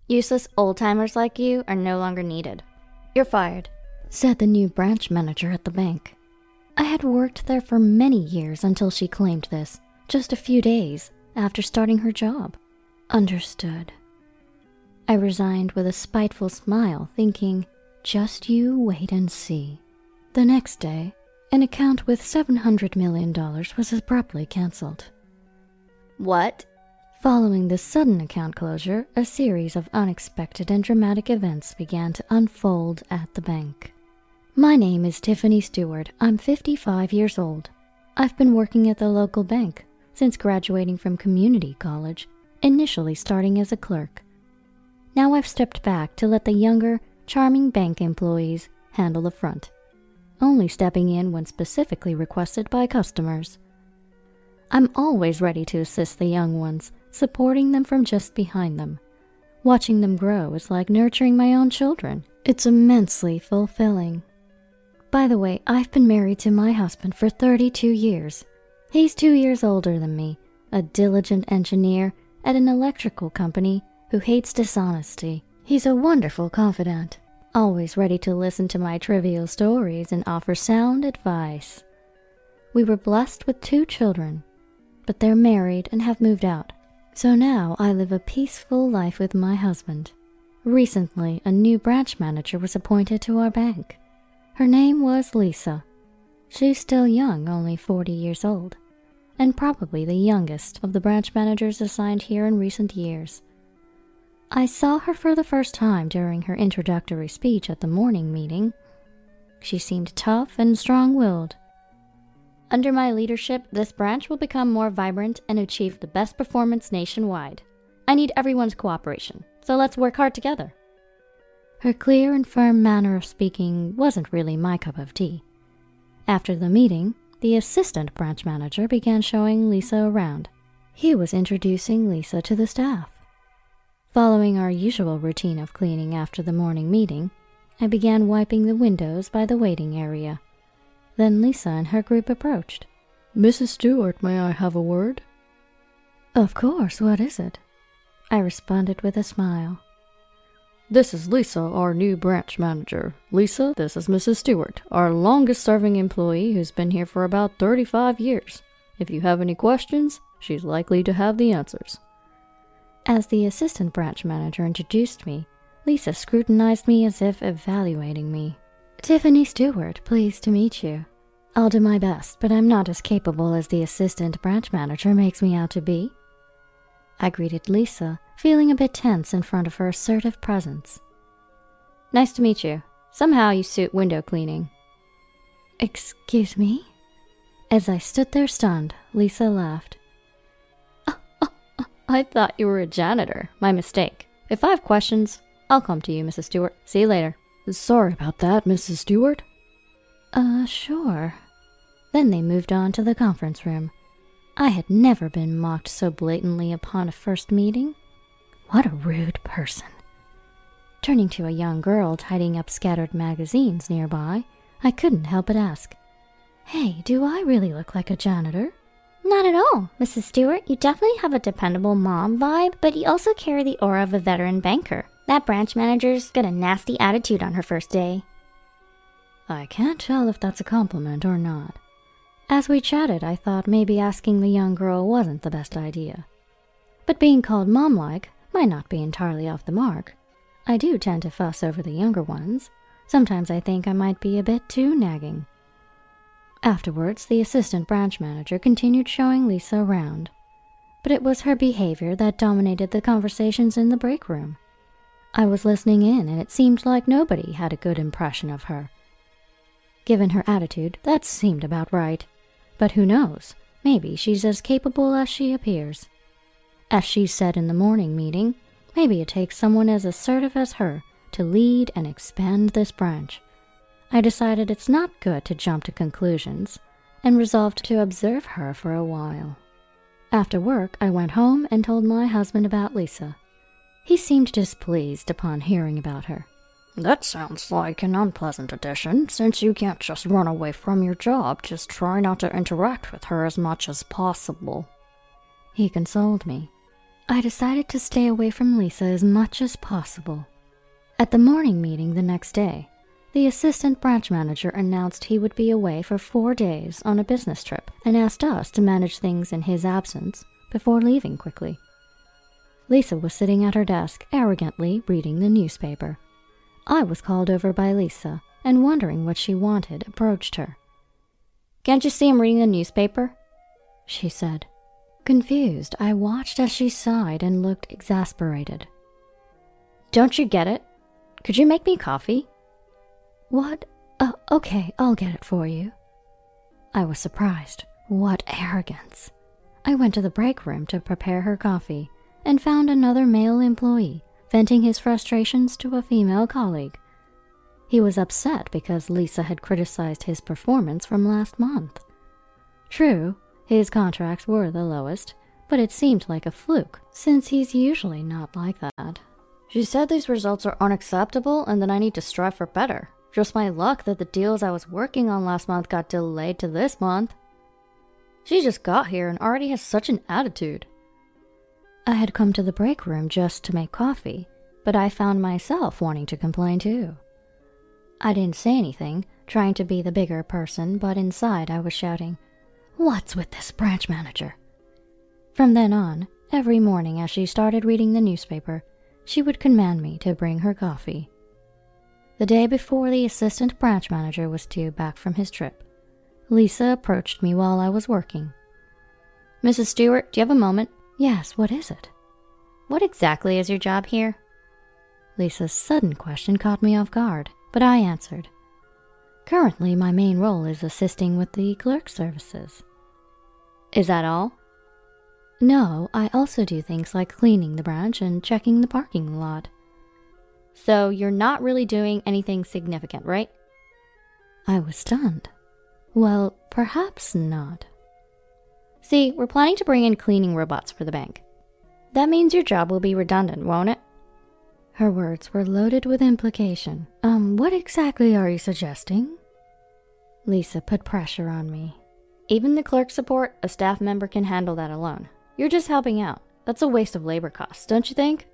Useless old-timers like you are no longer needed. You're fired," said the new branch manager at the bank. I had worked there for many years until she claimed this, just a few days after starting her job. Understood. I resigned with a spiteful smile, thinking, just you wait and see. The next day, an account with $700 million was abruptly cancelled. What? Following this sudden account closure, a series of unexpected and dramatic events began to unfold at the bank. My name is Tiffany Stewart. I'm 55 years old. I've been working at the local bank since graduating from community college, initially starting as a clerk. Now I've stepped back to let the younger, charming bank employees handle the front, only stepping in when specifically requested by customers. I'm always ready to assist the young ones, supporting them from just behind them. Watching them grow is like nurturing my own children. It's immensely fulfilling. By the way, I've been married to my husband for 32 years. He's 2 years older than me, a diligent engineer at an electrical company who hates dishonesty. He's a wonderful confidant, always ready to listen to my trivial stories and offer sound advice. We were blessed with 2 children, but they're married and have moved out. So now I live a peaceful life with my husband. Recently, a new branch manager was appointed to our bank. Her name was Lisa. She's still young, only 40 years old, and probably the youngest of the branch managers assigned here in recent years. I saw her for the first time during her introductory speech at the morning meeting. She seemed tough and strong-willed. Under my leadership, this branch will become more vibrant and achieve the best performance nationwide. I need everyone's cooperation, so let's work hard together. Her clear and firm manner of speaking wasn't really my cup of tea. After the meeting, the assistant branch manager began showing Lisa around. He was introducing Lisa to the staff. Following our usual routine of cleaning after the morning meeting, I began wiping the windows by the waiting area. Then Lisa and her group approached. "Mrs. Stewart, may I have a word?" "Of course, what is it?" I responded with a smile. "This is Lisa, our new branch manager. Lisa, this is Mrs. Stewart, our longest-serving employee who's been here for about 35 years. If you have any questions, she's likely to have the answers." As the assistant branch manager introduced me, Lisa scrutinized me as if evaluating me. "Tiffany Stewart, pleased to meet you. I'll do my best, but I'm not as capable as the assistant branch manager makes me out to be." I greeted Lisa, feeling a bit tense in front of her assertive presence. "Nice to meet you. Somehow you suit window cleaning." "Excuse me?" As I stood there stunned, Lisa laughed. I thought you were a janitor. My mistake. If I have questions, I'll come to you, Mrs. Stewart. See you later." "Sorry about that, Mrs. Stewart." Sure." Then they moved on to the conference room. I had never been mocked so blatantly upon a first meeting. What a rude person. Turning to a young girl tidying up scattered magazines nearby, I couldn't help but ask, "Hey, do I really look like a janitor?" Not at all, Mrs. Stewart. You definitely have a dependable mom vibe, but you also carry the aura of a veteran banker. That branch manager's got a nasty attitude on her first day. I can't tell if that's a compliment or not. As we chatted, I thought maybe asking the young girl wasn't the best idea. But being called mom-like might not be entirely off the mark. I do tend to fuss over the younger ones. Sometimes I think I might be a bit too nagging. Afterwards, the assistant branch manager continued showing Lisa around. But it was her behavior that dominated the conversations in the break room. I was listening in, and it seemed like nobody had a good impression of her. Given her attitude, that seemed about right. But who knows? Maybe she's as capable as she appears. As she said in the morning meeting, maybe it takes someone as assertive as her to lead and expand this branch. I decided it's not good to jump to conclusions, and resolved to observe her for a while. After work, I went home and told my husband about Lisa. He seemed displeased upon hearing about her. "That sounds like an unpleasant addition, since you can't just run away from your job. Just try not to interact with her as much as possible." He consoled me. I decided to stay away from Lisa as much as possible. At the morning meeting the next day, the assistant branch manager announced he would be away for 4 days on a business trip and asked us to manage things in his absence before leaving quickly. Lisa was sitting at her desk, arrogantly reading the newspaper. I was called over by Lisa, and wondering what she wanted, approached her. "Can't you see I'm reading the newspaper?" she said. Confused, I watched as she sighed and looked exasperated. "Don't you get it? Could you make me coffee?" What? Okay, I'll get it for you. I was surprised. What arrogance. I went to the break room to prepare her coffee and found another male employee venting his frustrations to a female colleague. He was upset because Lisa had criticized his performance from last month. True, his contracts were the lowest, but it seemed like a fluke, since he's usually not like that. "She said these results are unacceptable and that I need to strive for better. Just my luck that the deals I was working on last month got delayed to this month." She just got here and already has such an attitude. I had come to the break room just to make coffee, but I found myself wanting to complain too. I didn't say anything, trying to be the bigger person, but inside I was shouting, "What's with this branch manager?" From then on, every morning as she started reading the newspaper, she would command me to bring her coffee. The day before the assistant branch manager was due back from his trip, Lisa approached me while I was working. "Mrs. Stewart, do you have a moment?" "Yes, what is it?" "What exactly is your job here?" Lisa's sudden question caught me off guard, but I answered. "Currently, my main role is assisting with the clerk services." "Is that all?" "No, I also do things like cleaning the branch and checking the parking lot." "So you're not really doing anything significant, right?" I was stunned. Well, perhaps not. "See, we're planning to bring in cleaning robots for the bank. That means your job will be redundant, won't it?" Her words were loaded with implication. What exactly are you suggesting?" Lisa put pressure on me. "Even the clerk support, a staff member can handle that alone. You're just helping out. That's a waste of labor costs, don't you think?"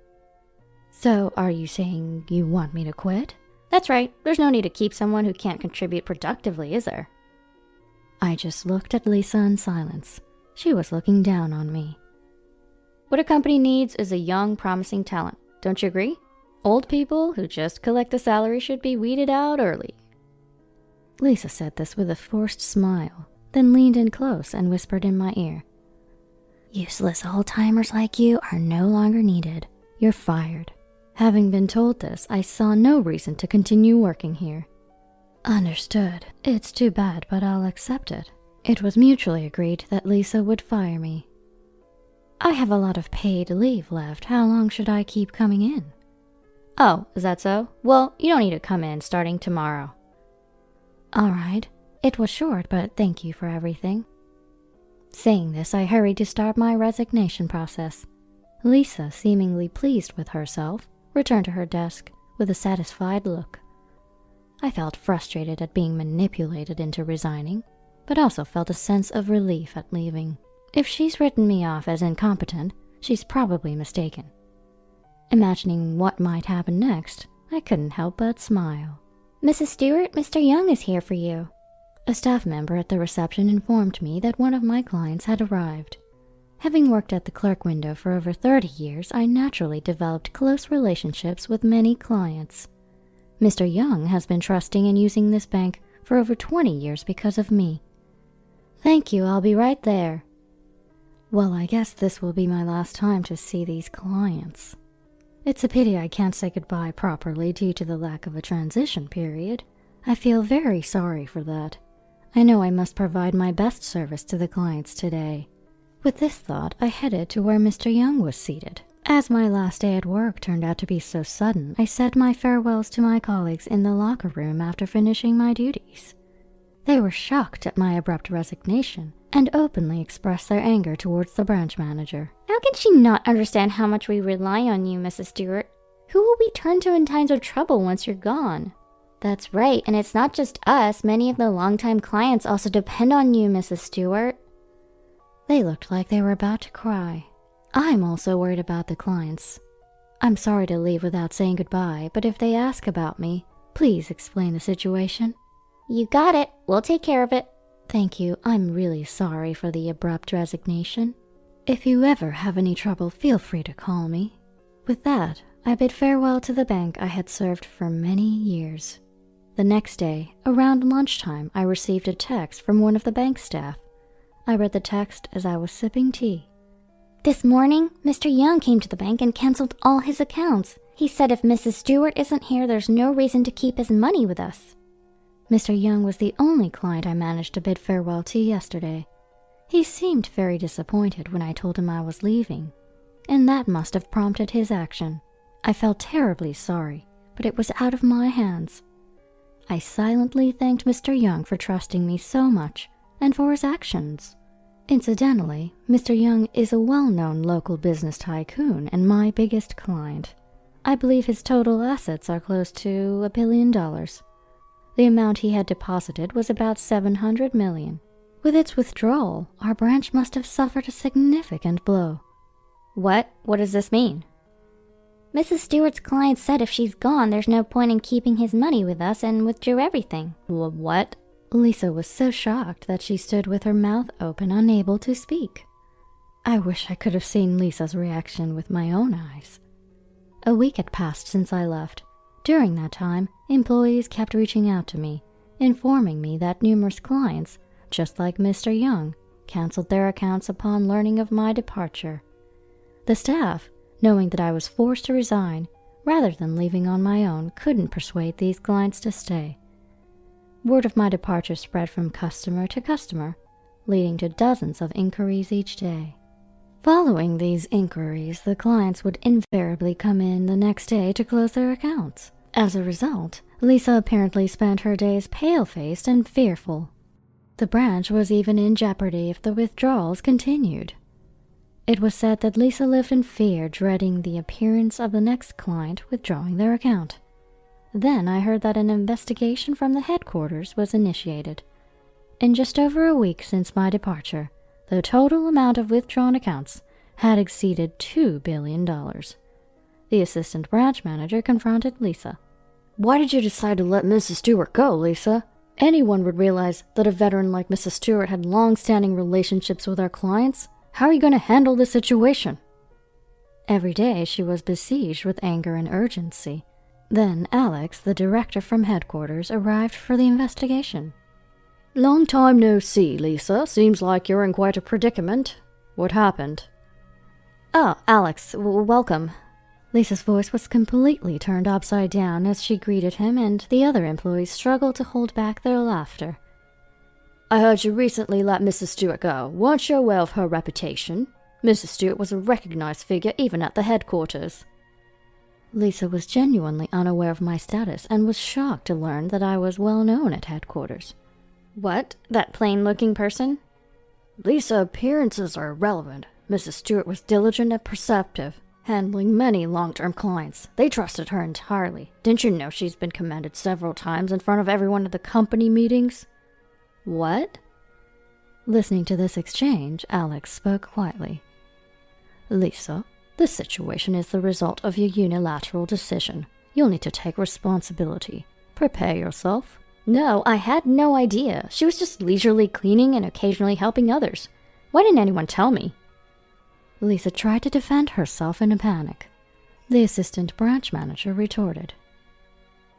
"So are you saying you want me to quit?" "That's right. There's no need to keep someone who can't contribute productively, is there?" I just looked at Lisa in silence. She was looking down on me. "What a company needs is a young, promising talent. Don't you agree? Old people who just collect a salary should be weeded out early." Lisa said this with a forced smile, then leaned in close and whispered in my ear. "Useless old-timers like you are no longer needed. You're fired." Having been told this, I saw no reason to continue working here. Understood. It's too bad, but I'll accept it. It was mutually agreed that Lisa would fire me. "I have a lot of paid leave left. How long should I keep coming in?" "Oh, is that so? Well, you don't need to come in starting tomorrow." "All right. It was short, but thank you for everything." Saying this, I hurried to start my resignation process. Lisa, seemingly pleased with herself, returned to her desk with a satisfied look. I felt frustrated at being manipulated into resigning, but also felt a sense of relief at leaving. If she's written me off as incompetent, she's probably mistaken. Imagining what might happen next, I couldn't help but smile. "Mrs. Stewart, Mr. Young is here for you." A staff member at the reception informed me that one of my clients had arrived. Having worked at the clerk window for over 30 years, I naturally developed close relationships with many clients. Mr. Young has been trusting and using this bank for over 20 years because of me. "Thank you, I'll be right there." Well, I guess this will be my last time to see these clients. It's a pity I can't say goodbye properly due to the lack of a transition period. I feel very sorry for that. I know I must provide my best service to the clients today. With this thought, I headed to where Mr. Young was seated. As my last day at work turned out to be so sudden, I said my farewells to my colleagues in the locker room after finishing my duties. They were shocked at my abrupt resignation and openly expressed their anger towards the branch manager. "How can she not understand how much we rely on you, Mrs. Stewart? Who will we turn to in times of trouble once you're gone?" "That's right, and it's not just us. Many of the longtime clients also depend on you, Mrs. Stewart." They looked like they were about to cry. I'm also worried about the clients. I'm sorry to leave without saying goodbye, but if they ask about me, please explain the situation. You got it. We'll take care of it. Thank you. I'm really sorry for the abrupt resignation. If you ever have any trouble, feel free to call me. With that, I bid farewell to the bank I had served for many years. The next day, around lunchtime, I received a text from one of the bank staff. I read the text as I was sipping tea. This morning, Mr. Young came to the bank and canceled all his accounts. He said if Mrs. Stewart isn't here, there's no reason to keep his money with us. Mr. Young was the only client I managed to bid farewell to yesterday. He seemed very disappointed when I told him I was leaving, and that must have prompted his action. I felt terribly sorry, but it was out of my hands. I silently thanked Mr. Young for trusting me so much and for his actions. Incidentally, Mr. Young is a well-known local business tycoon and my biggest client. I believe his total assets are close to $1 billion. The amount he had deposited was about $700 million. With its withdrawal, our branch must have suffered a significant blow. What? What does this mean? Mrs. Stewart's client said if she's gone, there's no point in keeping his money with us and withdrew everything. What? Lisa was so shocked that she stood with her mouth open, unable to speak. I wish I could have seen Lisa's reaction with my own eyes. A week had passed since I left. During that time, employees kept reaching out to me, informing me that numerous clients, just like Mr. Young, canceled their accounts upon learning of my departure. The staff, knowing that I was forced to resign, rather than leaving on my own, couldn't persuade these clients to stay. Word of my departure spread from customer to customer, leading to dozens of inquiries each day. Following these inquiries, the clients would invariably come in the next day to close their accounts. As a result, Lisa apparently spent her days pale-faced and fearful. The branch was even in jeopardy if the withdrawals continued. It was said that Lisa lived in fear, dreading the appearance of the next client withdrawing their account. Then I heard that an investigation from the headquarters was initiated. In just over a week since my departure, the total amount of withdrawn accounts had exceeded $2 billion. The assistant branch manager confronted Lisa. Why did you decide to let Mrs. Stewart go, Lisa? Anyone would realize that a veteran like Mrs. Stewart had long-standing relationships with our clients. How are you going to handle this situation? Every day she was besieged with anger and urgency. Then Alex, the director from headquarters, arrived for the investigation. Long time no see, Lisa. Seems like you're in quite a predicament. What happened? Oh, Alex, welcome. Lisa's voice was completely turned upside down as she greeted him, and the other employees struggled to hold back their laughter. I heard you recently let Mrs. Stewart go. Weren't you aware of her reputation? Mrs. Stewart was a recognized figure even at the headquarters. Lisa was genuinely unaware of my status and was shocked to learn that I was well known at headquarters. What? That plain-looking person? Lisa, appearances are irrelevant. Mrs. Stewart was diligent and perceptive, handling many long-term clients. They trusted her entirely. Didn't you know she's been commended several times in front of everyone at the company meetings? What? Listening to this exchange, Alex spoke quietly. Lisa, this situation is the result of your unilateral decision. You'll need to take responsibility. Prepare yourself. No, I had no idea. She was just leisurely cleaning and occasionally helping others. Why didn't anyone tell me? Lisa tried to defend herself in a panic. The assistant branch manager retorted.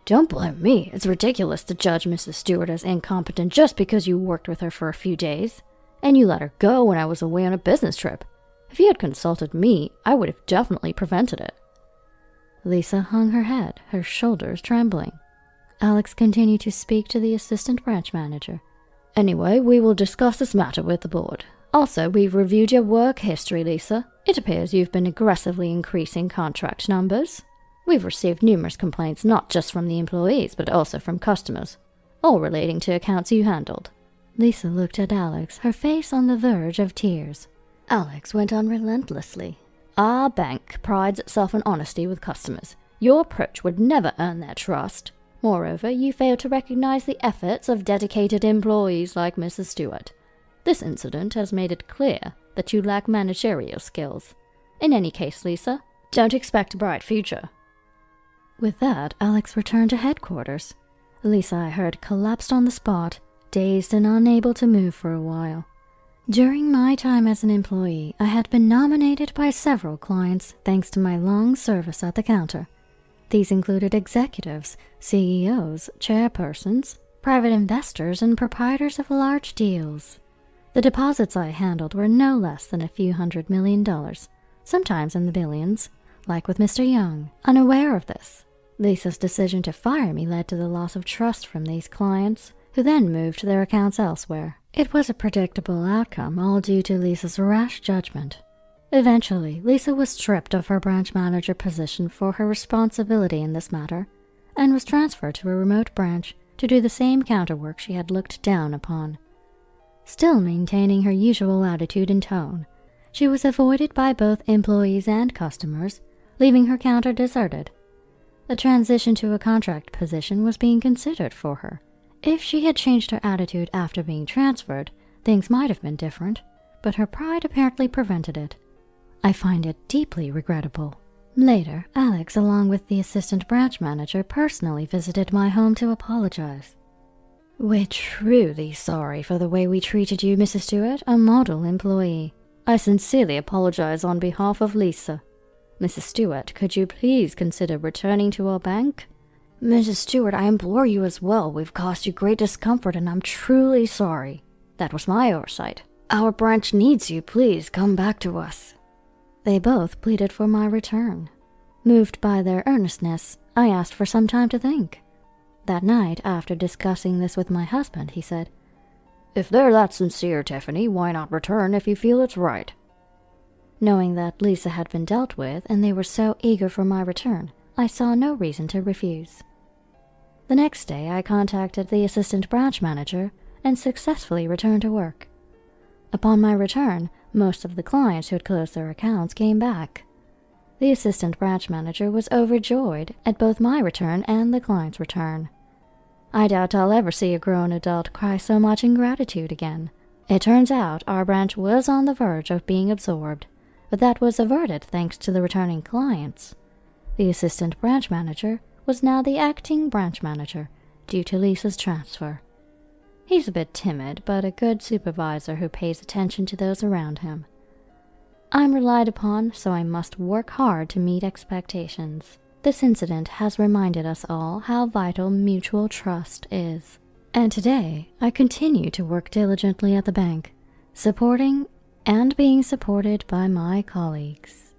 Don't blame me. It's ridiculous to judge Mrs. Stewart as incompetent just because you worked with her for a few days. And you let her go when I was away on a business trip. If you had consulted me, I would have definitely prevented it. Lisa hung her head, her shoulders trembling. Alex continued to speak to the assistant branch manager. Anyway, we will discuss this matter with the board. Also, we've reviewed your work history, Lisa. It appears you've been aggressively increasing contract numbers. We've received numerous complaints not just from the employees, but also from customers, all relating to accounts you handled. Lisa looked at Alex, her face on the verge of tears. Alex went on relentlessly. Our bank prides itself on honesty with customers. Your approach would never earn their trust. Moreover, you fail to recognize the efforts of dedicated employees like Mrs. Stewart. This incident has made it clear that you lack managerial skills. In any case, Lisa, don't expect a bright future. With that, Alex returned to headquarters. Lisa, I heard, collapsed on the spot, dazed and unable to move for a while. During my time as an employee, I had been nominated by several clients thanks to my long service at the counter. These included executives, CEOs, chairpersons, private investors, and proprietors of large deals. The deposits I handled were no less than a few $100 million, sometimes in the billions, like with Mr. Young. Unaware of this, Lisa's decision to fire me led to the loss of trust from these clients, who then moved their accounts elsewhere. It was a predictable outcome, all due to Lisa's rash judgment. Eventually, Lisa was stripped of her branch manager position for her responsibility in this matter, and was transferred to a remote branch to do the same counterwork she had looked down upon. Still maintaining her usual attitude and tone, she was avoided by both employees and customers, leaving her counter deserted. A transition to a contract position was being considered for her. If she had changed her attitude after being transferred, things might have been different, but her pride apparently prevented it. I find it deeply regrettable. Later, Alex, along with the assistant branch manager, personally visited my home to apologize. "We're truly sorry for the way we treated you, Mrs. Stewart, a model employee. I sincerely apologize on behalf of Lisa. Mrs. Stewart, could you please consider returning to our bank?" Mrs. Stewart, I implore you as well. We've caused you great discomfort, and I'm truly sorry. That was my oversight. Our branch needs you. Please come back to us. They both pleaded for my return. Moved by their earnestness, I asked for some time to think. That night, after discussing this with my husband, he said, "If they're that sincere, Tiffany, why not return if you feel it's right?" Knowing that Lisa had been dealt with and they were so eager for my return, I saw no reason to refuse. The next day, I contacted the assistant branch manager and successfully returned to work. Upon my return, most of the clients who had closed their accounts came back. The assistant branch manager was overjoyed at both my return and the client's return. I doubt I'll ever see a grown adult cry so much in gratitude again. It turns out our branch was on the verge of being absorbed, but that was averted thanks to the returning clients. The assistant branch manager was now the acting branch manager due to Lisa's transfer. He's a bit timid, but a good supervisor who pays attention to those around him. I'm relied upon, so I must work hard to meet expectations. This incident has reminded us all how vital mutual trust is. And today, I continue to work diligently at the bank, supporting and being supported by my colleagues.